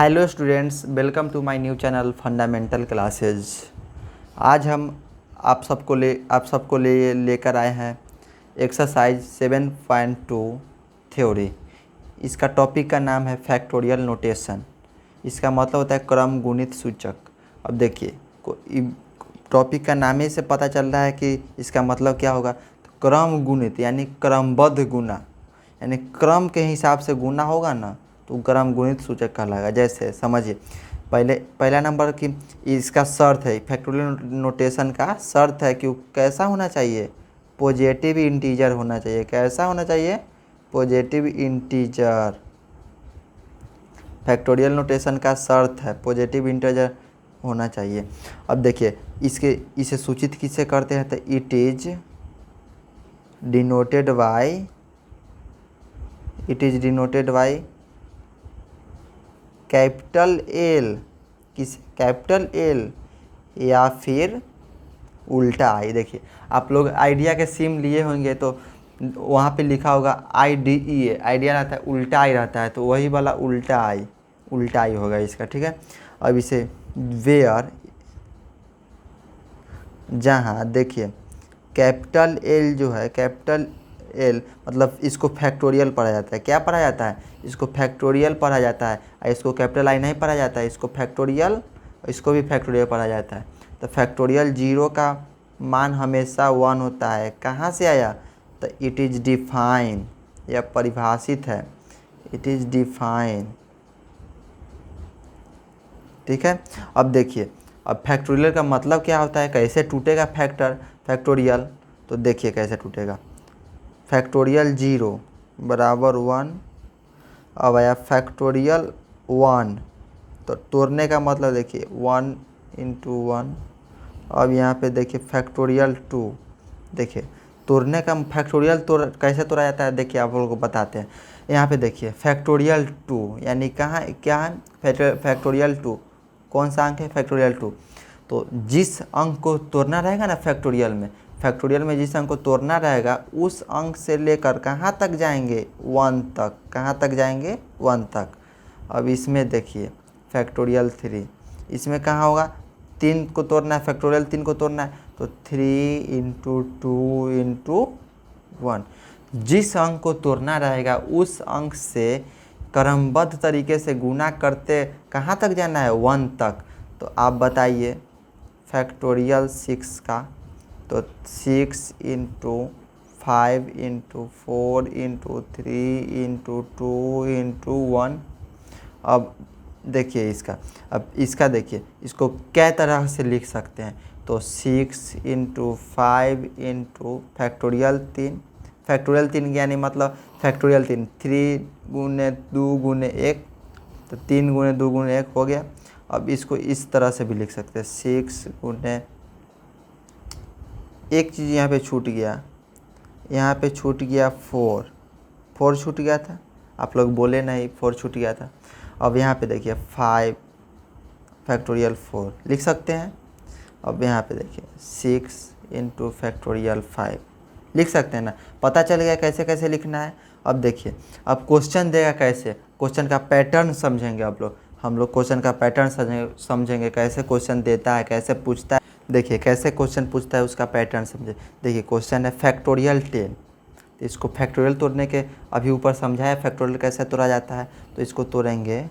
Hello students, welcome to my new channel fundamental classes. आज हम आप सबको लेकर आए हैं एक्सरसाइज 7.2 थ्योरी। इसका टॉपिक का नाम है फैक्टोरियल नोटेशन। इसका मतलब होता है क्रम गुणित सूचक। अब देखिए, टॉपिक का नाम ही से पता चल रहा है कि इसका मतलब क्या होगा। तो क्रम गुणित यानी क्रमबद्ध गुना, यानी क्रम के हिसाब से गुना होगा ना तो क्रम गुणित सूचक कहलाएगा। जैसे समझिए, पहला नंबर की इसका शर्त है, फैक्टोरियल नोटेशन का शर्त है कि वो कैसा होना चाहिए, पॉजिटिव इंटीजर होना चाहिए। कैसा होना चाहिए? Positive integer. फैक्टोरियल नोटेशन का शर्त है पॉजिटिव इंटीजर होना चाहिए। अब देखिए, इसे सूचित किससे करते हैं, तो it is denoted by capital L. Capital L या फिर उल्टा आई। देखिए, आप लोग आइडिया के सिम लिए होंगे तो वहाँ पे लिखा होगा IDEA। आइडिया रहता है उल्टा आई रहता है, तो वही वाला उल्टा आई होगा इसका। ठीक है। अब इसे वेयर, जहाँ देखिए कैपिटल एल जो है, कैपिटल एल मतलब इसको फैक्टोरियल पढ़ा जाता है। क्या पढ़ा जाता है? इसको फैक्टोरियल पढ़ा जाता है। इसको कैपिटल आई नहीं पढ़ा जाता है, इसको फैक्टोरियल, इसको भी फैक्टोरियल पढ़ा जाता है। तो फैक्टोरियल 0 का मान हमेशा 1 होता है। कहाँ से आया? तो इट इज़ डिफाइन, यह परिभाषित है। It is define. ठीक है। अब देखिए, अब फैक्टोरियल का मतलब क्या होता है, कैसे टूटेगा फैक्टोरियल। तो देखिए कैसे टूटेगा। फैक्टोरियल 0 बराबर 1। अब आया फैक्टोरियल 1, तो तोड़ने का मतलब देखिए 1 इंटू 1। अब यहाँ पे देखिए फैक्टोरियल 2। देखिए तोड़ने का फैक्टोरियल कैसे तोड़ा जाता है, देखिए आप लोगों को बताते हैं। यहाँ पे देखिए फैक्टोरियल 2 यानी कहाँ क्या है, फैक्टोरियल 2 कौन सा अंक है, फैक्टोरियल 2। तो जिस अंक को तोड़ना रहेगा ना फैक्टोरियल में जिस अंक को तोड़ना रहेगा उस अंक से लेकर कहाँ तक जाएंगे, 1 तक। कहाँ तक जाएंगे? 1 तक। अब इसमें देखिए फैक्टोरियल 3, इसमें कहाँ होगा, 3 को तोड़ना है, फैक्टोरियल 3 को तोड़ना है, तो 3 इंटू 2 इंटू 1। जिस अंक को तोड़ना रहेगा उस अंक से क्रमबद्ध तरीके से गुना करते कहाँ तक जाना है, 1 तक। तो आप बताइए फैक्टोरियल 6 का, तो 6 into 5 into 4 into 3 into 2 into 1। अब देखिए इसका देखिए, इसको कै तरह से लिख सकते हैं। तो 6 इंटू 5 इंटू फैक्टोरियल 3 यानी मतलब फैक्टोरियल 3 गुने 2 गुने 1, तो 3 गुने 2 गुने 1 हो गया। अब इसको इस तरह से भी लिख सकते हैं, 6 गुने, एक चीज़ यहाँ पे छूट गया, यहाँ पे छूट गया 4 छूट गया था, आप लोग बोले नहीं 4 छूट गया था। अब यहाँ पे देखिए 5 फैक्टोरियल 4 लिख सकते हैं। अब यहाँ पे देखिए 6 इंटू फैक्टोरियल 5 लिख सकते हैं ना। पता चल गया कैसे कैसे लिखना है। अब देखिए, अब क्वेश्चन देगा कैसे, क्वेश्चन का पैटर्न समझेंगे हम लोग क्वेश्चन का पैटर्न समझेंगे, कैसे क्वेश्चन देता है, कैसे पूछता है। देखिए कैसे क्वेश्चन पूछता है, उसका पैटर्न समझे। देखिए क्वेश्चन है फैक्टोरियल 10, तो इसको फैक्टोरियल तोड़ने के अभी ऊपर समझाया फैक्टोरियल कैसे तोड़ा जाता है। तो इसको तोड़ेंगे,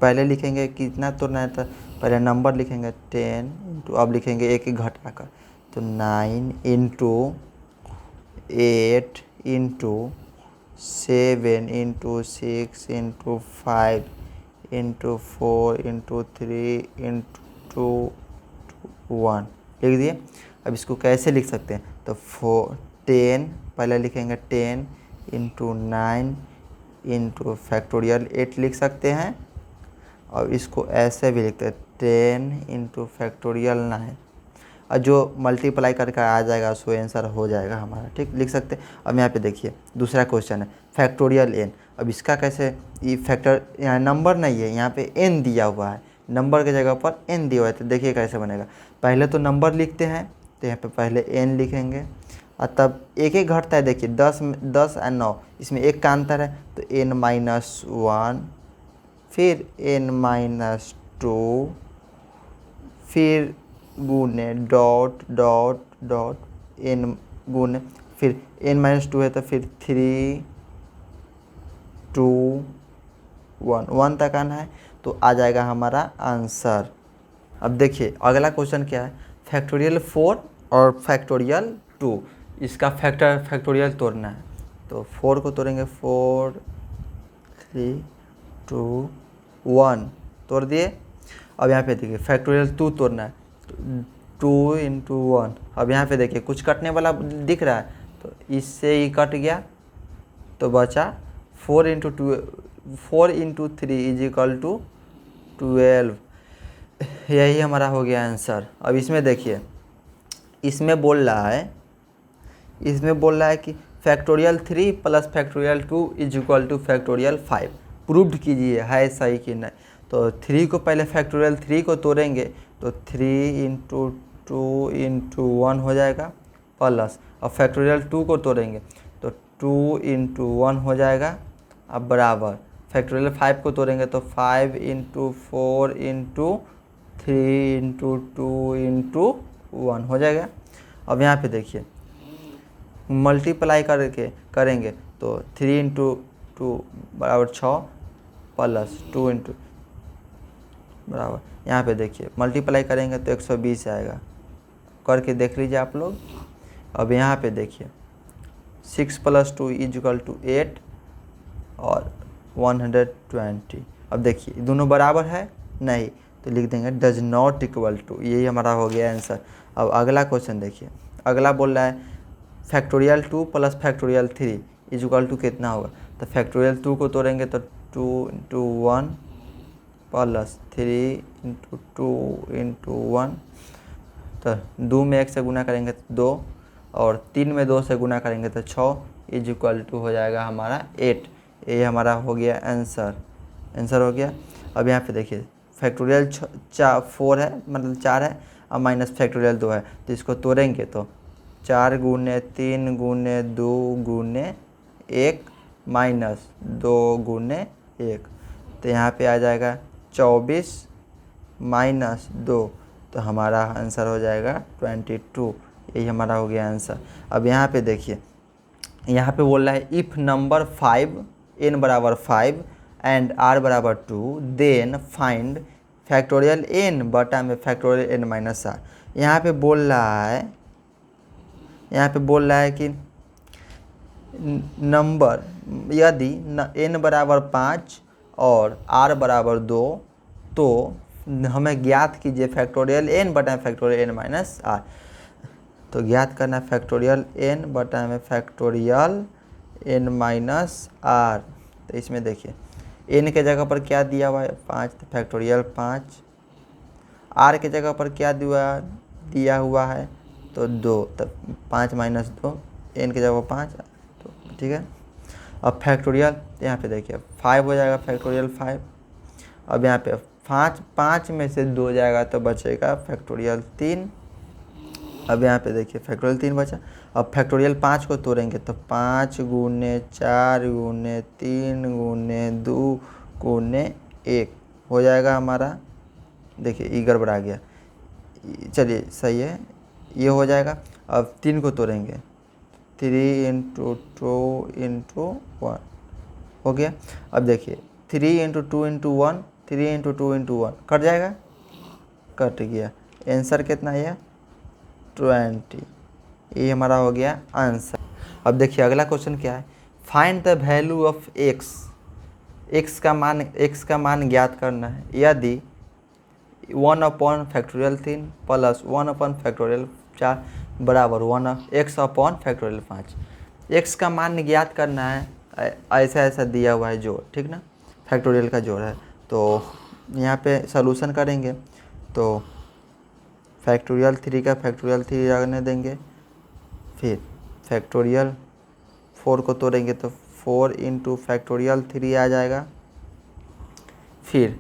पहले लिखेंगे कितना तोड़ना है, तो पहले नंबर लिखेंगे 10 इंटू, अब लिखेंगे एक घटाकर, तो 9 into 8 into 7 into 6 into 5 into 4 into 3 into 1 लिख दिए। अब इसको कैसे लिख सकते हैं, तो 10 पहले लिखेंगे 10 इंटू 9 इंटू फैक्टोरियल 8 लिख सकते हैं। और इसको ऐसे भी लिखते हैं 10 इंटू फैक्टोरियल 9, और जो मल्टीप्लाई करके आ जाएगा सो आंसर हो जाएगा हमारा। ठीक, लिख सकते हैं। अब यहाँ पे देखिए दूसरा क्वेश्चन है फैक्टोरियल n। अब इसका कैसे, ये फैक्टर यहाँ नंबर नहीं है, यहाँ पे n दिया हुआ है, नंबर की जगह पर n दिया हुआ है। तो देखिए कैसे बनेगा, पहले तो नंबर लिखते हैं, तो यहाँ पे पहले n लिखेंगे और तब एक एक घटता है। देखिए 10 और 9 इसमें एक का अंतर है, तो n-1 फिर n-2, फिर गुने डॉट डॉट डॉट n गुने, फिर n-2 है तो फिर 3 2 1 1 तक आना है, तो आ जाएगा हमारा आंसर। अब देखिए अगला क्वेश्चन क्या है, फैक्टोरियल 4 और फैक्टोरियल 2, इसका फैक्टोरियल तोड़ना है। तो 4 को तोड़ेंगे, 4 3 2 1 तोड़ दिए। अब यहाँ पे देखिए फैक्टोरियल 2 तोड़ना है, 2 इंटू 1। अब यहाँ पे देखिए कुछ कटने वाला दिख रहा है, तो इससे ही कट गया, तो बचा 4 इंटू 3 इज इक्वल टू 12। यही हमारा हो गया आंसर। अब इसमें देखिए, इसमें बोल रहा है कि factorial 3 plus factorial 2 is equal two factorial 5, proved कीजिए है सही कि नहीं। तो 3 को पहले फैक्टोरियल 3 को तोड़ेंगे, तो 3 इंटू 2 इंटू 1 हो जाएगा, प्लस अब फैक्टोरियल 2 को तोड़ेंगे तो 2 इंटू 1 हो जाएगा, अब बराबर फैक्टोरियल 5 को तोड़ेंगे तो 5 इंटू 4 इंटू 3 इंटू 2 इंटू 1 हो जाएगा। अब यहाँ पे देखिए मल्टीप्लाई करेंगे तो 3 इंटू 2 बराबर 6, प्लस 2 इंटू बराबर, यहाँ पे देखिए मल्टीप्लाई करेंगे तो 120 आएगा, करके देख लीजिए आप लोग। अब यहाँ पे देखिए 6 प्लस 2 इज इक्वल टू 8 और 120। अब देखिए दोनों बराबर है नहीं, तो लिख देंगे डज नॉट इक्वल टू, यही हमारा हो गया आंसर। अब अगला क्वेश्चन देखिए, अगला बोल रहा है factorial 2 plus factorial 3 is equal to कितना होगा। तो फैक्टोरियल 2 को तोड़ेंगे तो 2 इंटू 1 प्लस 3 इंटू 2 इंटू 1, तो 2 में 1 से गुना करेंगे तो 2, और 3 में 2 से गुना करेंगे तो 6 इज इक्वल टू हो जाएगा हमारा 8। ये हमारा हो गया आंसर हो गया। अब यहाँ पे देखिए फैक्टोरियल 4 है, मतलब 4 है, अब माइनस फैक्टोरियल 2 है, तो इसको तोड़ेंगे तो 4 गुने 3 गुने 2 गुने 1 माइनस 2 गुने 1, तो यहाँ पे आ जाएगा 24 माइनस 2, तो हमारा आंसर हो जाएगा 22। यही हमारा हो गया आंसर। अब यहाँ पे देखिए, यहाँ पे बोल रहा है इफ़ नंबर 5 n बराबर 5 एंड r बराबर 2 देन फाइंड फैक्टोरियल n बटा में फैक्टोरियल n माइनस r। यहाँ पे बोल रहा है कि नंबर यदि n बराबर 5 और r बराबर 2, तो हमें ज्ञात कीजिए फैक्टोरियल n बटा फैक्टोरियल n माइनस r। तो ज्ञात करना फैक्टोरियल n बटा में फैक्टोरियल n माइनस r। तो इसमें देखिए n के जगह पर क्या दिया हुआ है 5, तो फैक्टोरियल 5, r के जगह पर क्या दिया हुआ है तो 2, तो 5 माइनस 2, n की जगह 5, तो ठीक है। अब फैक्टोरियल यहाँ पे देखिए 5 हो जाएगा फैक्टोरियल 5। अब यहाँ पे 5 में से 2 जाएगा तो बचेगा फैक्टोरियल 3। अब यहाँ पे देखिए फैक्टोरियल 3 बचा। अब फैक्टोरियल 5 को तोड़ेंगे तो 5 गुने 4 गुने 3 गुने 2 गुने 1 हो जाएगा हमारा। देखिए ये गड़बड़ा गया, चलिए सही है, ये हो जाएगा। अब 3 को तोड़ेंगे 3 इंटू 2 इंटू 1 हो गया। अब देखिए 3 into 2 into 1, 3 into 2 into 1 cut जाएगा, कट गया। आंसर कितना है 20, ये हमारा हो गया आंसर। अब देखिए अगला क्वेश्चन क्या है, find the value of x का मान ज्ञात करना है यदि 1 upon factorial 3 plus 1 upon factorial 4 बराबर 1x अपॉन फैक्टोरियल 5। x का मान ज्ञात करना है, ऐसा दिया हुआ है जोड़, ठीक ना, फैक्टोरियल का जोड़ है। तो यहाँ पे सॉल्यूशन करेंगे तो फैक्टोरियल 3 का फैक्टोरियल 3 रखने देंगे, फिर फैक्टोरियल 4 को तोड़ेंगे तो 4 इंटू फैक्टोरियल 3 आ जाएगा, फिर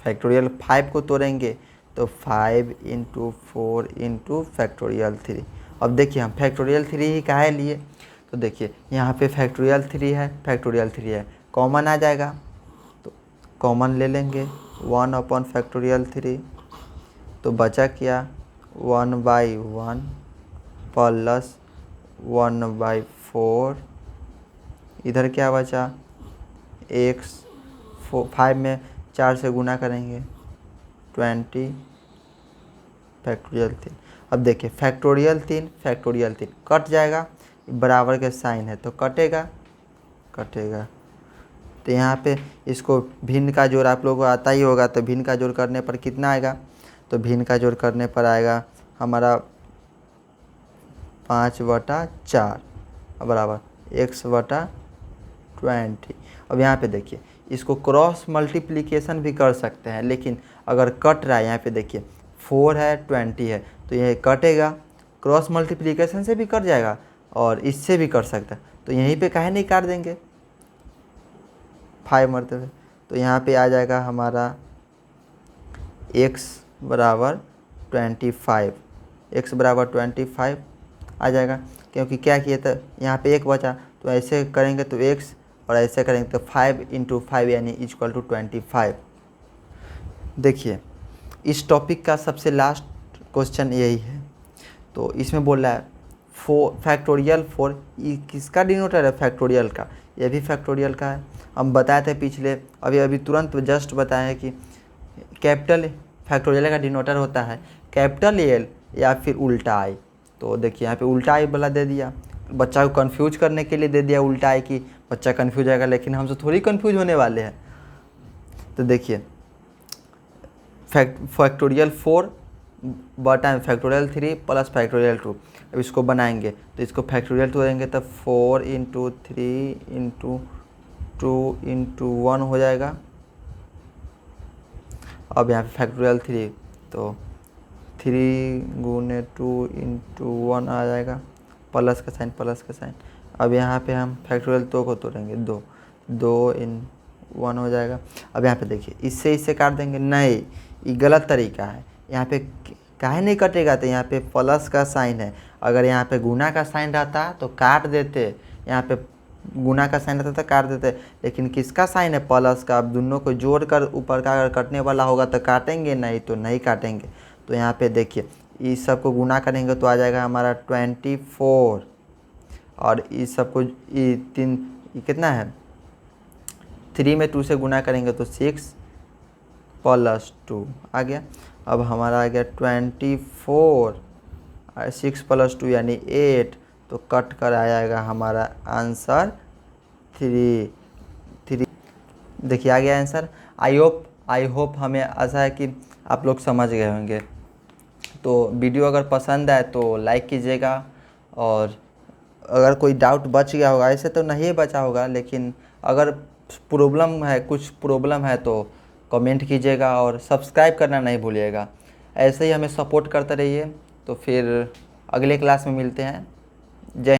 फैक्टोरियल 5 को तोड़ेंगे तो 5 इंटू 4 इंटू फैक्टोरियल 3। अब देखिए हम फैक्टोरियल 3 ही काहे लिए, तो देखिए यहाँ पे फैक्टोरियल 3 है, फैक्टोरियल 3 है, कॉमन आ जाएगा, तो कॉमन ले लेंगे 1/3, तो बचा क्या 1/1 प्लस 1/4, इधर क्या बचा x 5 में 4 से गुना करेंगे 20 फैक्टोरियल 3। अब देखिए फैक्टोरियल 3 कट जाएगा, बराबर के साइन है तो कटेगा। तो यहाँ पे इसको भिन्न का जोड़ आप लोगों को आता ही होगा, तो भिन्न का जोड़ करने पर कितना आएगा, तो भिन्न का जोड़ करने पर आएगा हमारा 5/4 बराबर x/20। अब यहाँ पे देखिए इसको क्रॉस मल्टीप्लिकेशन भी कर सकते हैं, लेकिन अगर कट रहा है यहाँ पे देखिए 4 है 20 है तो यह कटेगा, क्रॉस मल्टीप्लिकेशन से भी कट जाएगा और इससे भी कर सकता है, तो यहीं पे काहे नहीं काट देंगे 5 मरतबे। तो यहाँ पे आ जाएगा हमारा x बराबर 25 आ जाएगा, क्योंकि क्या किया था यहाँ पे एक बचा, तो ऐसे करेंगे तो x और ऐसे करेंगे तो 5 × 5 यानी =25। देखिए इस टॉपिक का सबसे लास्ट क्वेश्चन यही है, तो इसमें बोल रहा है फैक्टोरियल 4 किसका डिनोटर है, फैक्टोरियल का, यह भी फैक्टोरियल का है। हम बताए थे पिछले अभी तुरंत जस्ट बताए कि कैपिटल फैक्टोरियल का डिनोटर होता है कैपिटल एल या फिर उल्टा आई। तो देखिए यहाँ पे उल्टा आई वाला दे दिया, बच्चा को कंफ्यूज करने के लिए दे दिया उल्टा आई की, बच्चा कंफ्यूज आएगा, लेकिन हम तो थोड़ी कंफ्यूज होने वाले हैं। तो देखिए फैक्टोरियल 4 बटा फैक्टोरियल 3 प्लस फैक्टोरियल 2। अब इसको बनाएंगे तो इसको फैक्टोरियल 2 देंगे तो 4 × 3 × 2 × 1 हो जाएगा। अब यहाँ पे फैक्टोरियल 3 तो 3 × 2 × 1 आ जाएगा, प्लस का साइन। अब यहाँ पे हम फैक्टोरियल 2 को तोड़ेंगे 2 × 1 हो जाएगा। अब यहाँ पे देखिए इससे काट देंगे, नहीं ये गलत तरीका है, यहाँ पे काहे नहीं कटेगा, तो यहाँ पे प्लस का साइन है, अगर यहाँ पे गुना का साइन रहता तो काट देते, यहाँ पे गुना का साइन रहता तो काट देते, लेकिन किसका साइन है प्लस का। अब दोनों को जोड़कर ऊपर का अगर कटने वाला होगा तो काटेंगे, नहीं तो नहीं काटेंगे। तो यहाँ पे देखिए इस सब को गुना करेंगे तो आ जाएगा हमारा 24, और इस सब को ये कितना है 3 में 2 से गुना करेंगे तो 6 + 2 आ गया। अब हमारा आ गया 24 और 6 + 2 यानी 8, तो कट कर आ जाएगा हमारा आंसर 3। देखिए आ गया आंसर। आई होप हमें आशा है कि आप लोग समझ गए होंगे। तो वीडियो अगर पसंद आए तो लाइक कीजिएगा, और अगर कोई डाउट बच गया होगा, ऐसे तो नहीं बचा होगा, लेकिन अगर कुछ प्रॉब्लम है तो कमेंट कीजिएगा और सब्सक्राइब करना नहीं भूलिएगा। ऐसे ही हमें सपोर्ट करते रहिए। तो फिर अगले क्लास में मिलते हैं। जय